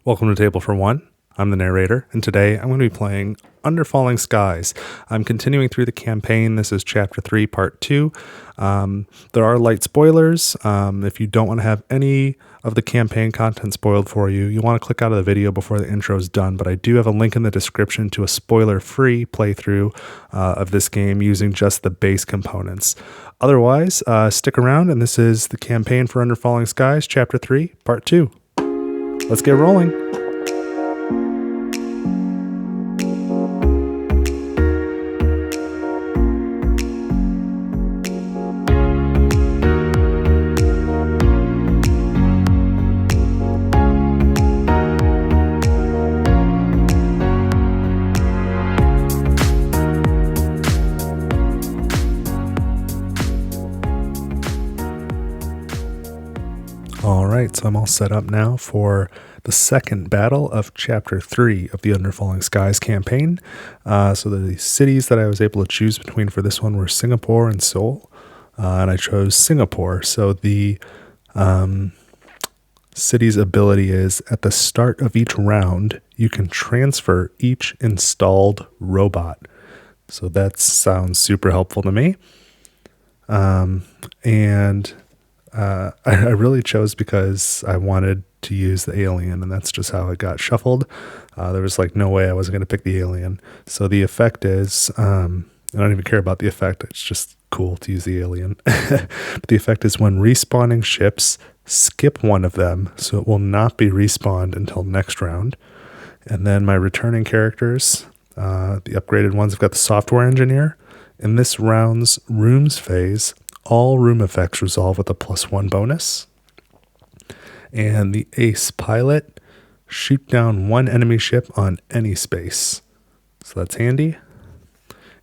Welcome to Table for One. I'm the narrator, and today I'm going to be playing Under Falling Skies. I'm continuing through the campaign. This is Chapter 3, Part 2. There are light spoilers. If you don't want to have any of the campaign content spoiled for you, you want to click out of the video before the intro is done, but I do have a link in the description to a spoiler-free playthrough of this game using just the base components. Otherwise, stick around, and this is the campaign for Under Falling Skies, Chapter 3, Part 2. Let's get rolling. All right, so I'm all set up now for the second battle of Chapter 3 of the Under Falling Skies campaign. So the cities that I was able to choose between for this one were Singapore and Seoul, and I chose Singapore. So the city's ability is, at the start of each round, you can transfer each installed robot. So that sounds super helpful to me. I really chose because I wanted to use the alien, and that's just how it got shuffled. There was like no way I wasn't going to pick the alien. So the effect is, I don't even care about the effect. It's just cool to use the alien. But the effect is when respawning ships, skip one of them, so it will not be respawned until next round. And then my returning characters, the upgraded ones, I've got the software engineer. In this round's rooms phase, all room effects resolve with a +1 bonus. And the ace pilot, shoot down one enemy ship on any space. So that's handy.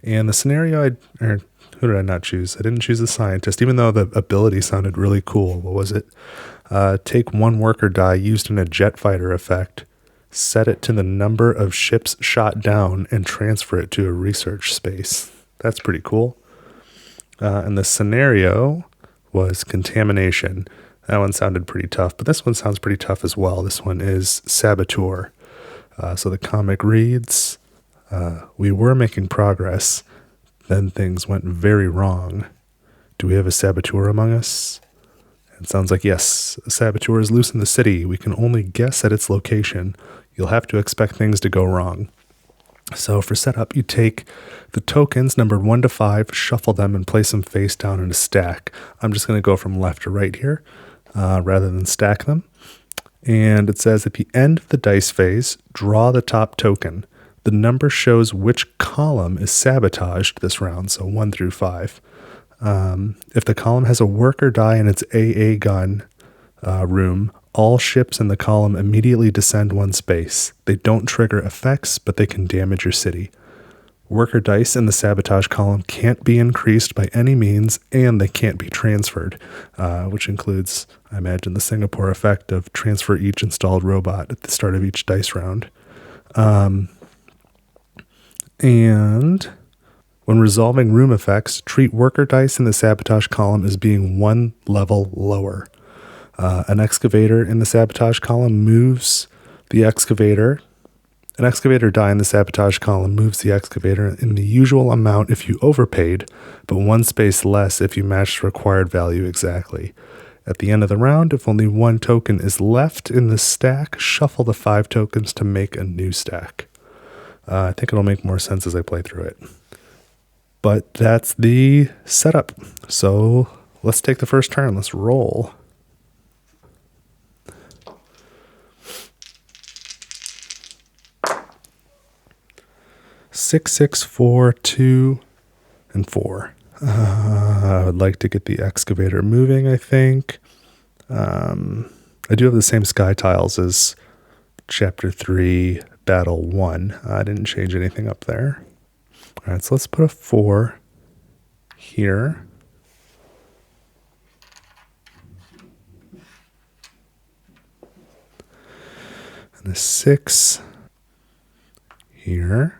And the scenario, who did I not choose? I didn't choose the scientist, even though the ability sounded really cool. What was it? Take one worker die used in a jet fighter effect, set it to the number of ships shot down, and transfer it to a research space. That's pretty cool. And the scenario was contamination. That one sounded pretty tough, but this one sounds pretty tough as well. This one is saboteur. So the comic reads, we were making progress, then things went very wrong. Do we have a saboteur among us? It sounds like yes. A saboteur is loose in the city. We can only guess at its location. You'll have to expect things to go wrong. So for setup, you take the tokens numbered 1 to 5, shuffle them, and place them face down in a stack. I'm just going to go from left to right here rather than stack them. And it says at the end of the dice phase, draw the top token. The number shows which column is sabotaged this round, so 1 through 5. If the column has a worker die in its AA gun room, all ships in the column immediately descend 1 space. They don't trigger effects, but they can damage your city. Worker dice in the sabotage column can't be increased by any means, and they can't be transferred, which includes, I imagine, the Singapore effect of transfer each installed robot at the start of each dice round. And when resolving room effects, treat worker dice in the sabotage column as being 1 level lower. An excavator in the sabotage column moves the excavator. An excavator die in the sabotage column moves the excavator in the usual amount if you overpaid, but 1 space less if you match the required value exactly. At the end of the round, if only 1 token is left in the stack, shuffle the 5 tokens to make a new stack. I think it'll make more sense as I play through it. But that's the setup. So let's take the first turn. Let's roll. 6, 6, 4, 2, and 4. I would like to get the excavator moving, I think. I do have the same sky tiles as Chapter 3, Battle 1. I didn't change anything up there. All right, so let's put a 4 here. And a 6 here.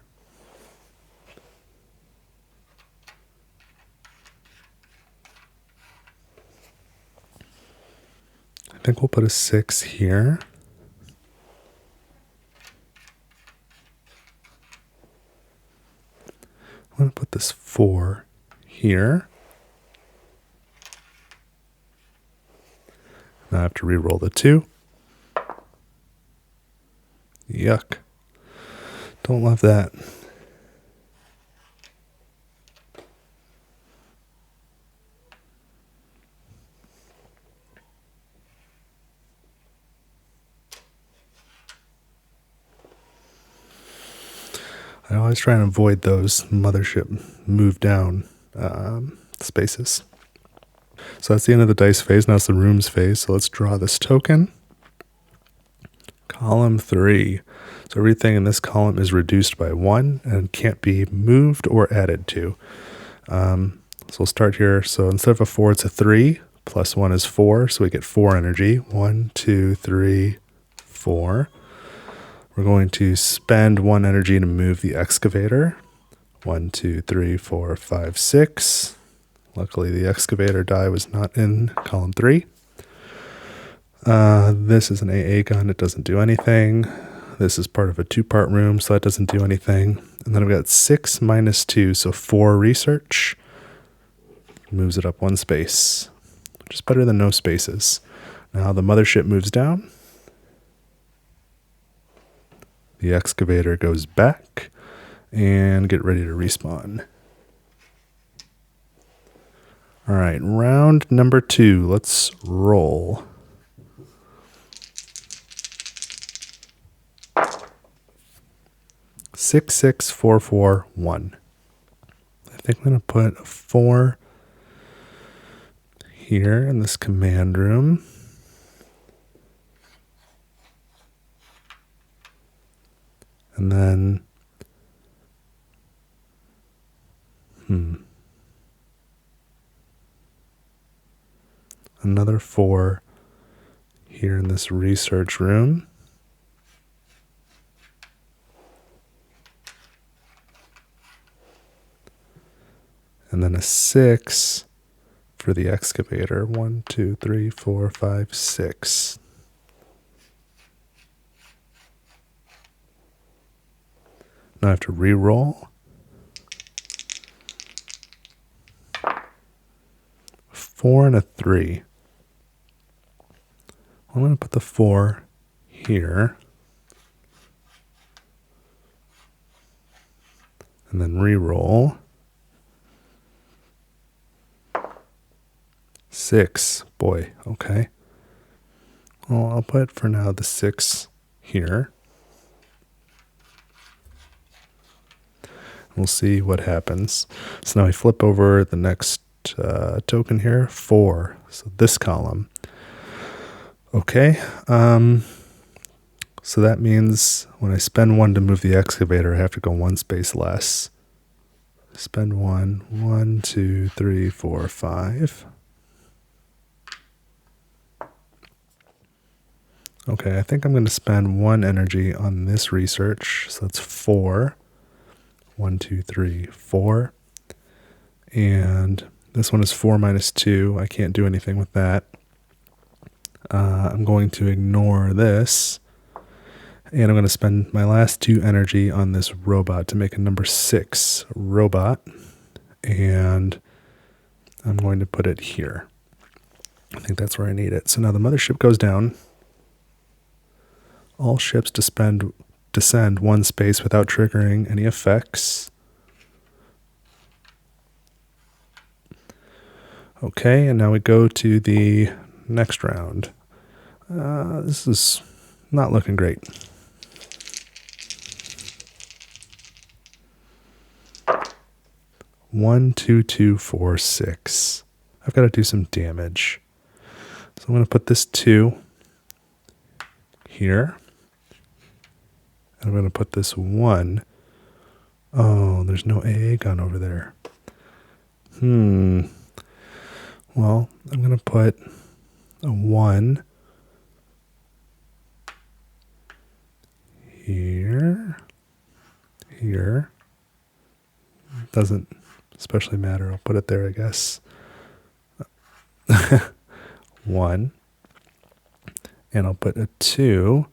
I think we'll put a 6 here. going to put this 4 here. Now I have to re-roll the 2. Yuck. Don't love that. I always try and avoid those mothership move down spaces. So that's the end of the dice phase. Now it's the rooms phase. So let's draw this token. Column 3. So everything in this column is reduced by 1 and can't be moved or added to. So we'll start here. So instead of a 4, it's a 3. Plus 1 is 4. So we get 4 energy. 1, 2, 3, 4. We're going to spend 1 energy to move the excavator. 1, 2, 3, 4, 5, 6. Luckily, the excavator die was not in column 3. This is an AA gun. It doesn't do anything. This is part of a 2-part room, so that doesn't do anything. And then I've got 6 minus 2, so 4 research. Moves it up 1 space, which is better than no spaces. Now the mothership moves down. The excavator goes back, and get ready to respawn. All right, round number 2. Let's roll. Six, 6, 4, 4, 1. I think I'm going to put a 4 here in this command room. And then, another 4 here in this research room. And then a 6 for the excavator. 1, 2, 3, 4, 5, 6. Now I have to re-roll. 4 and a 3. I'm going to put the 4 here. And then re-roll. 6. Boy, okay. Well, I'll put for now the 6 here. We'll see what happens. So now I flip over the next token here, 4. So this column. Okay. So that means when I spend 1 to move the excavator, I have to go 1 space less. Spend 1. 1, 2, 3, 4, 5. Okay, I think I'm going to spend 1 energy on this research. So that's 4. 1, 2, 3, 4. And this one is 4 minus 2. I can't do anything with that. I'm going to ignore this. And I'm going to spend my last 2 energy on this robot to make a number 6 robot. And I'm going to put it here. I think that's where I need it. So now the mothership goes down. All ships descend 1 space without triggering any effects. Okay, and now we go to the next round. This is not looking great. One, 2, 2, 4, 6. I've got to do some damage. So I'm going to put this 2 here. I'm going to put this 1. Oh, there's no AA gun over there. Well, I'm going to put a 1 here. Doesn't especially matter. I'll put it there, I guess. 1. And I'll put a 2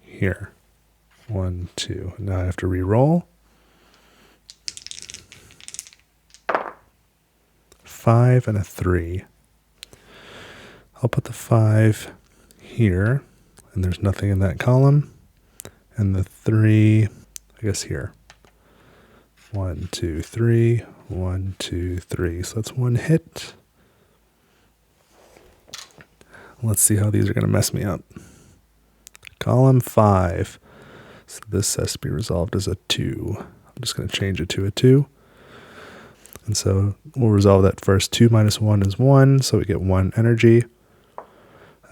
here. 1, 2. Now I have to re-roll. 5 and a 3. I'll put the 5 here, and there's nothing in that column. And the 3, I guess here. 1, 2, 3, 1, 2, 3. So that's one hit. Let's see how these are going to mess me up. Column 5. So this has to be resolved as a 2. I'm just going to change it to a 2. And so we'll resolve that first. 2 minus 1 is 1, so we get 1 energy.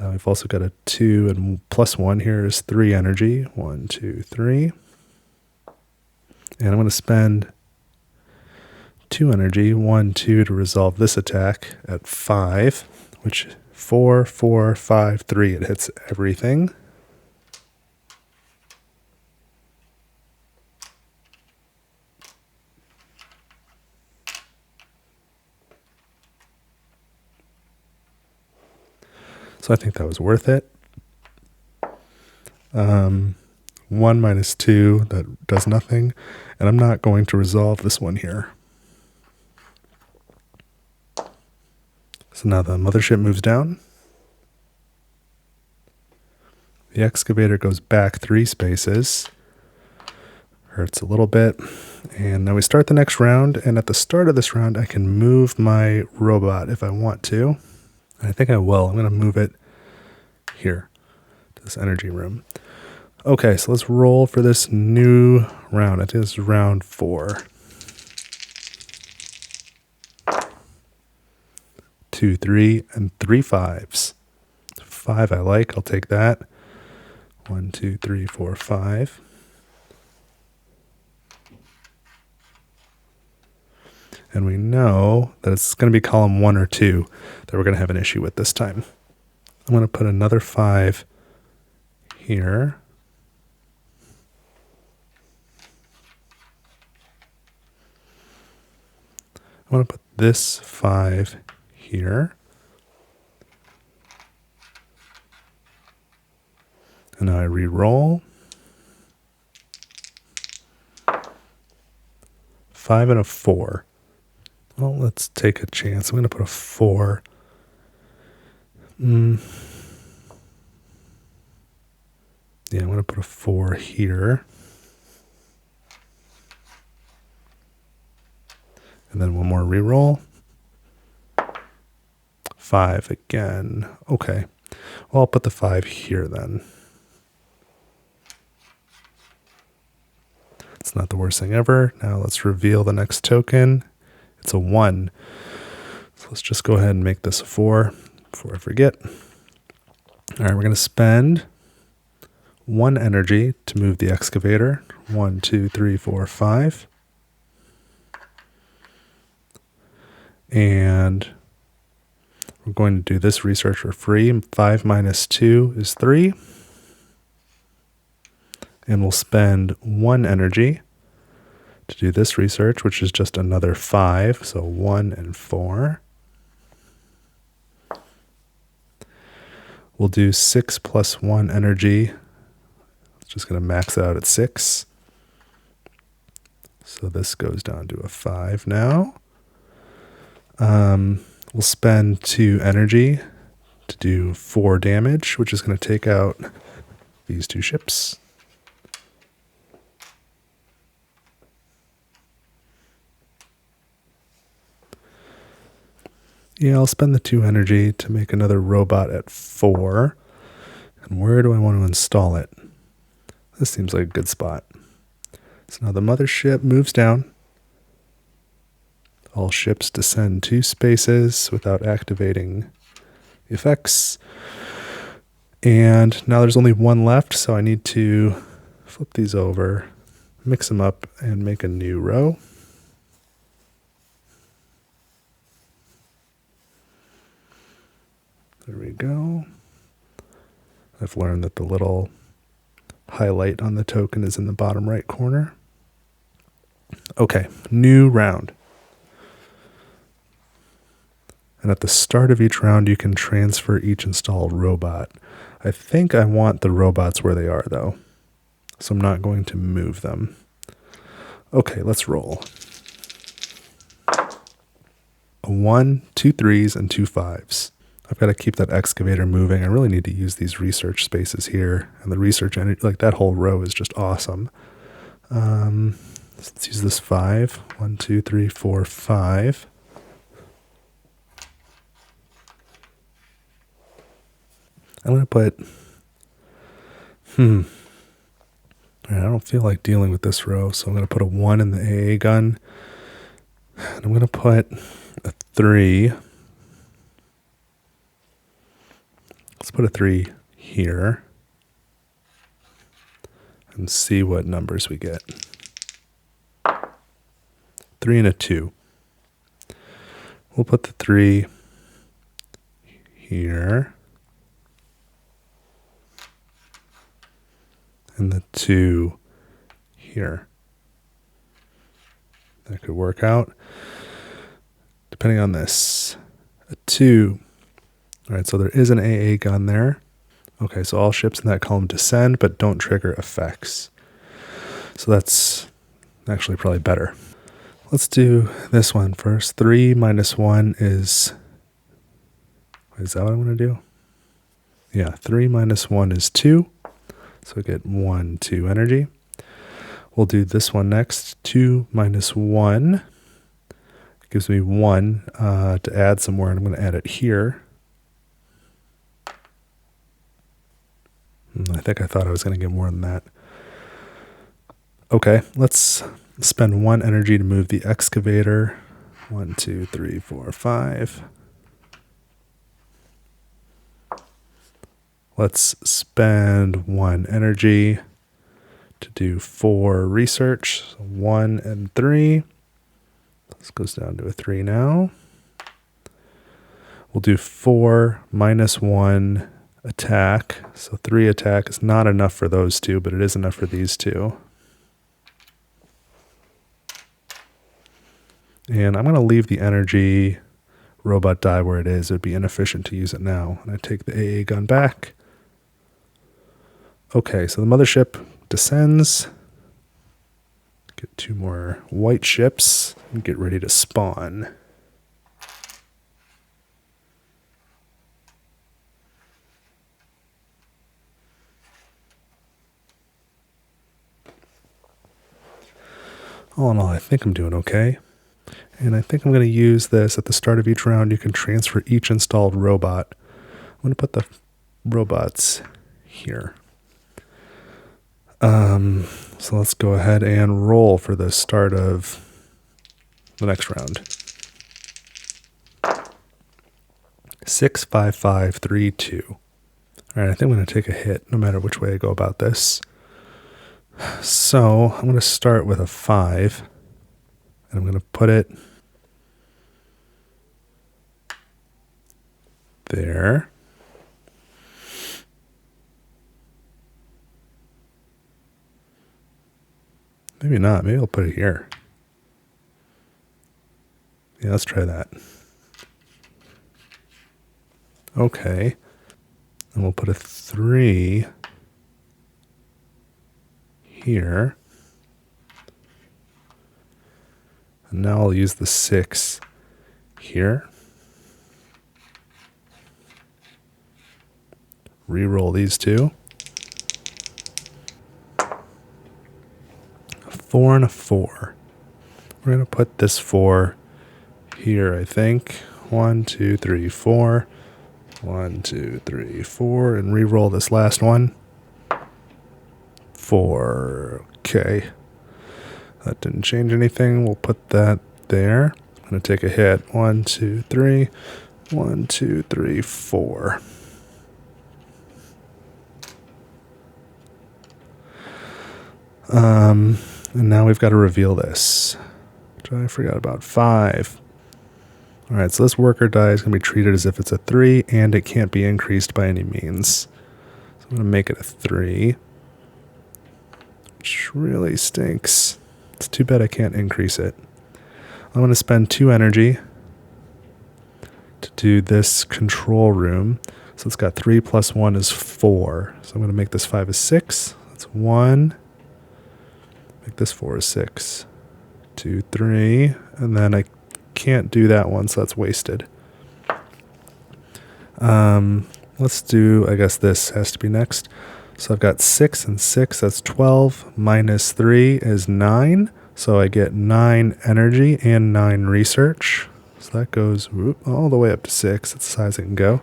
We've also got a 2, and plus 1 here is 3 energy. 1, 2, 3. And I'm going to spend 2 energy, 1, 2, to resolve this attack at 5, which 4, 4, 5, 3. It hits everything. So I think that was worth it. 1 minus 2, that does nothing. And I'm not going to resolve this one here. So now the mothership moves down. The excavator goes back 3 spaces. Hurts a little bit. And now we start the next round. And at the start of this round, I can move my robot if I want to. I think I will. I'm going to move it here to this energy room. Okay, so let's roll for this new round. I think this is round 4. 2, 3, and 3 5s. 5 I like. I'll take that. 1, 2, 3, 4, 5. And we know that it's going to be column 1 or 2 that we're going to have an issue with this time. I'm going to put another 5 here. I'm going to put this 5 here. And now I re-roll. 5 and a 4. Well, let's take a chance. I'm going to put a 4. Yeah, I'm going to put a 4 here. And then one more reroll. 5 again. Okay. Well, I'll put the 5 here then. It's not the worst thing ever. Now let's reveal the next token. It's a 1. So let's just go ahead and make this a 4 before I forget. All right, we're going to spend 1 energy to move the excavator. 1, 2, 3, 4, 5. And we're going to do this research for free. 5 minus 2 is 3. And we'll spend 1 energy to do this research, which is just another 5. So 1 and 4. We'll do 6 plus 1 energy. It's just going to max out at 6. So this goes down to a 5 now. We'll spend 2 energy to do 4 damage, which is going to take out these 2 ships. Yeah, I'll spend the 2 energy to make another robot at 4. And where do I want to install it? This seems like a good spot. So now the mothership moves down. All ships descend 2 spaces without activating the effects. And now there's only 1 left, so I need to flip these over, mix them up, and make a new row. There we go. I've learned that the little highlight on the token is in the bottom right corner. Okay, new round. And at the start of each round, you can transfer each installed robot. I think I want the robots where they are, though. So I'm not going to move them. Okay, let's roll. a 1, 2 3s, and 2 5s. I've got to keep that excavator moving. I really need to use these research spaces here. And the research energy, like that whole row is just awesome. Let's use this 5. 1, 2, 3, 4, 5. I'm going to put, I don't feel like dealing with this row, so I'm going to put a 1 in the AA gun. And I'm going to put a 3. Let's put a 3 here and see what numbers we get. 3 and a 2. We'll put the 3 here and the 2 here. That could work out. Depending on this, a 2. All right, so there is an AA gun there. Okay, so all ships in that column descend, but don't trigger effects. So that's actually probably better. Let's do this one first. 3 minus 1 is that what I'm going to do? Yeah, 3 minus 1 is 2. So I get 1, 2 energy. We'll do this one next. 2 minus 1 gives me 1 to add somewhere, and I'm going to add it here. I think I thought I was going to get more than that. Okay, let's spend 1 energy to move the excavator. 1, 2, 3, 4, 5. Let's spend 1 energy to do 4 research. So 1 and 3. This goes down to a 3 now. We'll do 4 minus 1 attack. So 3 attack is not enough for those two, but it is enough for these two. And I'm going to leave the energy robot die where it is. It would be inefficient to use it now. And I take the AA gun back. Okay, so the mothership descends. Get 2 more white ships and get ready to spawn. All in all, I think I'm doing okay. And I think I'm going to use this at the start of each round. You can transfer each installed robot. I'm going to put the robots here. So let's go ahead and roll for the start of the next round. 6, 5, 5, 3, 2. All right, I think I'm going to take a hit no matter which way I go about this. So I'm going to start with a 5, and I'm going to put it there. Maybe not. Maybe I'll put it here. Yeah, let's try that. Okay. And we'll put a 3 here. And now I'll use the 6 here. Reroll these two. 4 and a 4. We're going to put this 4 here, I think. 1, 2, 3, 4. 1, 2, 3, 4. And re-roll this last one. 4. Okay. That didn't change anything. We'll put that there. I'm going to take a hit. 1, 2, 3. 1, 2, 3, 4. And now we've got to reveal this, which I forgot about. 5. All right, so this worker die is going to be treated as if it's a 3, and it can't be increased by any means. So I'm going to make it a 3, which really stinks. It's too bad I can't increase it. I'm going to spend 2 energy to do this control room. So it's got 3 plus 1 is 4. So I'm going to make this 5 is 6. That's 1. Make this 4 is 6. 2, 3. And then I can't do that one, so that's wasted. Let's do, I guess this has to be next. So I've got 6 and 6, that's 12, minus 3 is 9. So I get 9 energy and 9 research. So that goes all the way up to 6. That's as high as it can go.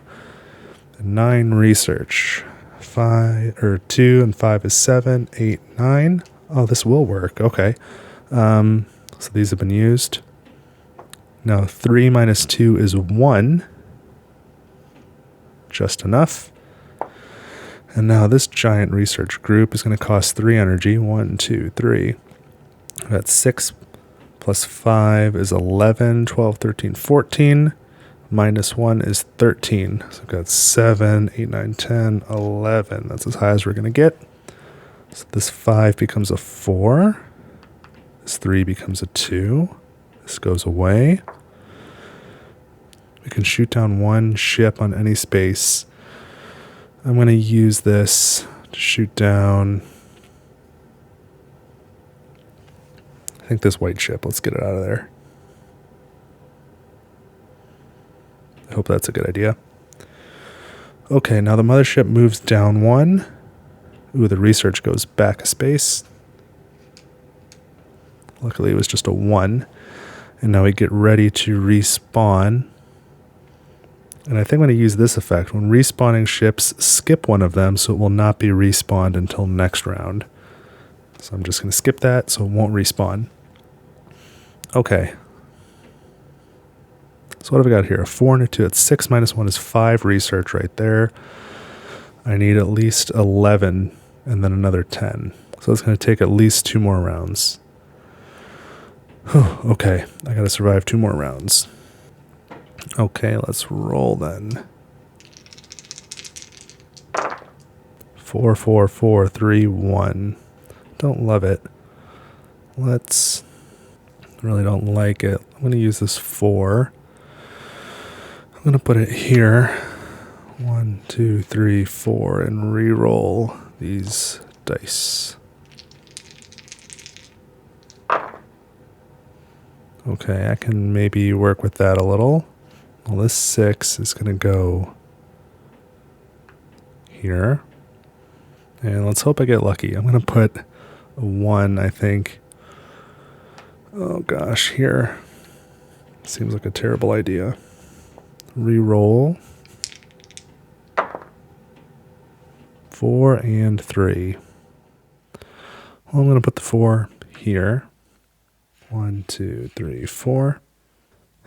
And 9 research. 2 and 5 is 7, 8, 9. Oh, this will work. Okay. So these have been used. Now 3 minus 2 is 1. Just enough. And now this giant research group is going to cost 3 energy. 1, 2, 3. That's 6 plus 5 is 11, 12, 13, 14. Minus 1 is 13. So I've got 7, 8, 9, 10, 11. That's as high as we're going to get. So this 5 becomes a 4. This 3 becomes a 2. This goes away. We can shoot down 1 ship on any space. I'm going to use this to shoot down, I think, this white ship. Let's get it out of there. I hope that's a good idea. Okay, now the mothership moves down 1. Ooh, the research goes back a space. Luckily it was just a 1. And now we get ready to respawn. And I think I'm going to use this effect. When respawning ships, skip one of them so it will not be respawned until next round. So I'm just going to skip that so it won't respawn. Okay. So what have we got here? A 4 and a 2. It's 6 minus 1 is 5 research right there. I need at least 11 and then another 10. So it's going to take at least 2 more rounds. Okay, I got to survive 2 more rounds. Okay, let's roll then. 4, 4, 4, 3, 1. Don't love it. Really don't like it. I'm going to use this 4. I'm going to put it here. 1, 2, 3, 4, and re-roll these dice. Okay, I can maybe work with that a little. Well, this 6 is going to go here. And let's hope I get lucky. I'm going to put a 1, I think. Oh gosh, here. Seems like a terrible idea. Reroll. 4 and 3. Well, I'm going to put the 4 here. 1, 2, 3, 4.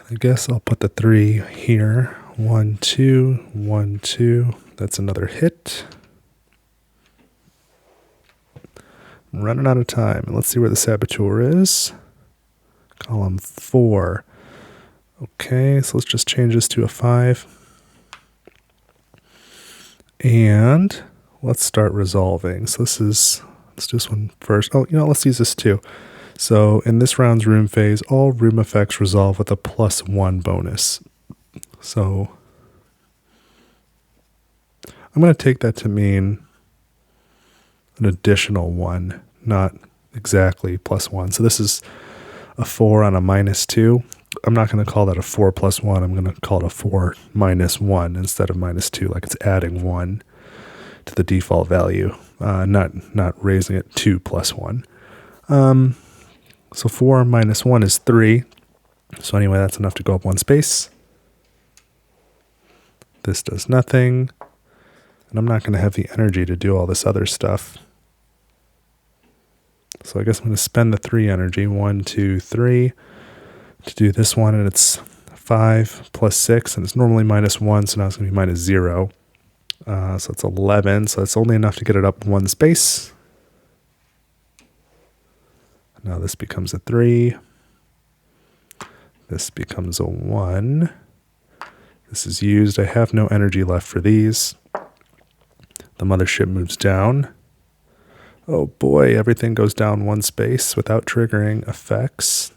I guess I'll put the 3 here. 1, 2, 1, 2. That's another hit. I'm running out of time. Let's see where the saboteur is. Column 4. Okay, so let's just change this to a 5. And let's start resolving. So let's do this one first. Oh, let's use this too. So in this round's room phase, all room effects resolve with a +1 bonus. So I'm going to take that to mean an additional 1, not exactly +1. So this is a 4 on a -2. I'm not going to call that a 4 + 1. I'm going to call it a 4 - 1 instead of -2, like it's adding 1 to the default value, not raising it 2 + 1. So 4 - 1 is 3. So anyway, that's enough to go up 1 space. This does nothing. And I'm not going to have the energy to do all this other stuff. So I guess I'm going to spend the 3 energy, 1, 2, 3, to do this one. And it's 5 + 6. And it's normally -1, so now it's going to be -0. So it's 11. So it's only enough to get it up 1 space. Now this becomes a 3. This becomes a 1. This is used. I have no energy left for these. The mothership moves down. Oh boy, everything goes down 1 space without triggering effects.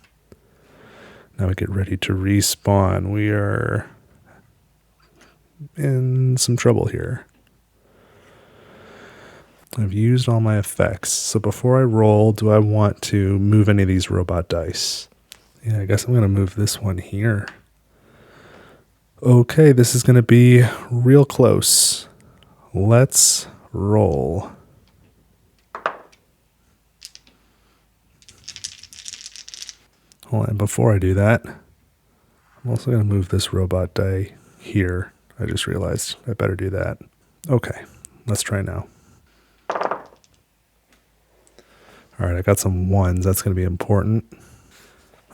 Now we get ready to respawn. We are in some trouble here. I've used all my effects. So before I roll, do I want to move any of these robot dice? Yeah, I guess I'm going to move this one here. Okay, this is going to be real close. Let's roll. Hold on, before I do that, I'm also going to move this robot die here. I just realized I better do that. Okay, let's try now. All right, I got some ones. That's going to be important.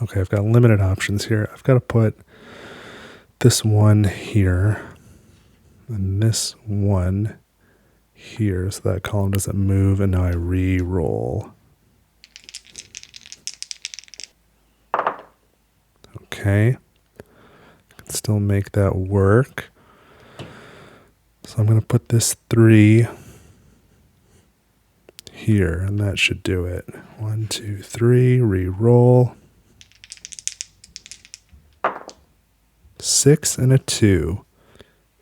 Okay, I've got limited options here. I've got to put this one here and this one here so that column doesn't move, and now I re-roll. Okay, I can still make that work. So I'm going to put this 3 here, and that should do it. 1, 2, 3, re-roll. 6 and a 2.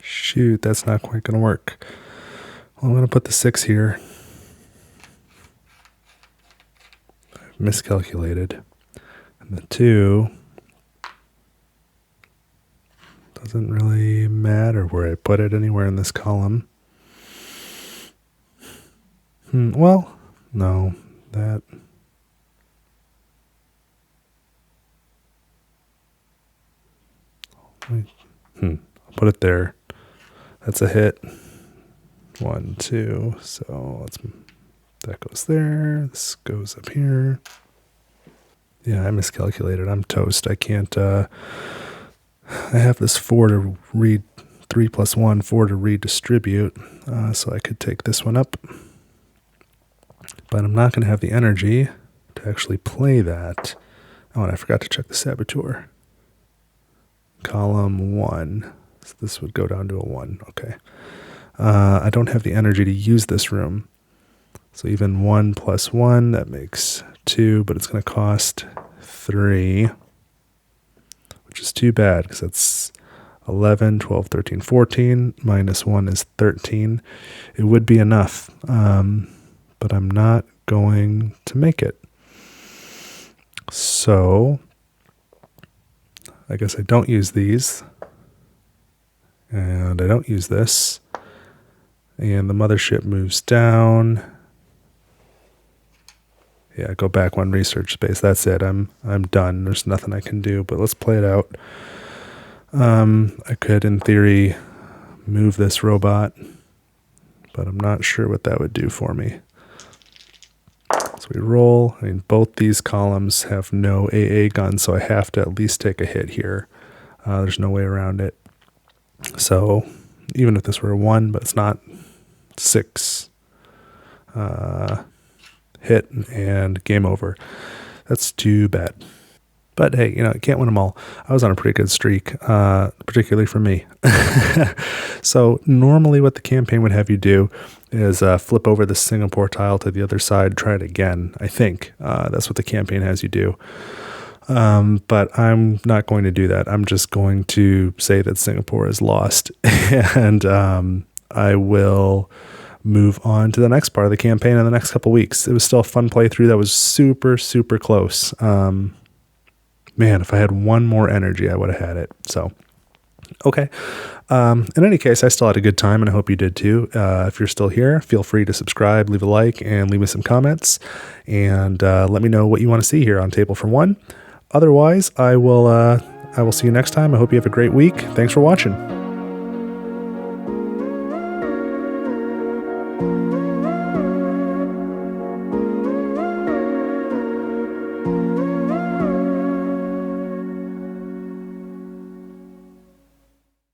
Shoot, that's not quite going to work. Well, I'm going to put the 6 here. I've miscalculated. And the 2 doesn't really matter where I put it anywhere in this column. Well, no, that... I'll put it there. That's a hit. 1, 2. So that goes there. This goes up here. Yeah, I miscalculated. I'm toast. I can't. I have this 4 to read. 3 plus 1, 4 to redistribute. So I could take this one up. But I'm not going to have the energy to actually play that. Oh, and I forgot to check the saboteur. Column 1. So this would go down to a 1. Okay. I don't have the energy to use this room. So even 1 plus 1, that makes 2, but it's going to cost 3, which is too bad because that's 11, 12, 13, 14. Minus 1 is 13. It would be enough, but I'm not going to make it. So I guess I don't use these, and I don't use this, and the mothership moves down. Yeah, go back 1 research space. That's it. I'm done. There's nothing I can do, but let's play it out. I could, in theory, move this robot, but I'm not sure what that would do for me. So we roll. I mean, both these columns have no AA gun, so I have to at least take a hit here. There's no way around it. So even if this were a 1, but it's not, 6. Hit and game over. That's too bad. But hey, you can't win them all. I was on a pretty good streak, particularly for me. So normally what the campaign would have you do is flip over the Singapore tile to the other side, try it again. I think that's what the campaign has you do. But I'm not going to do that. I'm just going to say that Singapore is lost, and I will move on to the next part of the campaign in the next couple weeks. It was still a fun playthrough. That was super, super close. Man, if I had 1 more energy, I would have had it. So, okay. In any case, I still had a good time, and I hope you did too. If you're still here, feel free to subscribe, leave a like, and leave me some comments. And let me know what you want to see here on Table for One. Otherwise, I will see you next time. I hope you have a great week. Thanks for watching.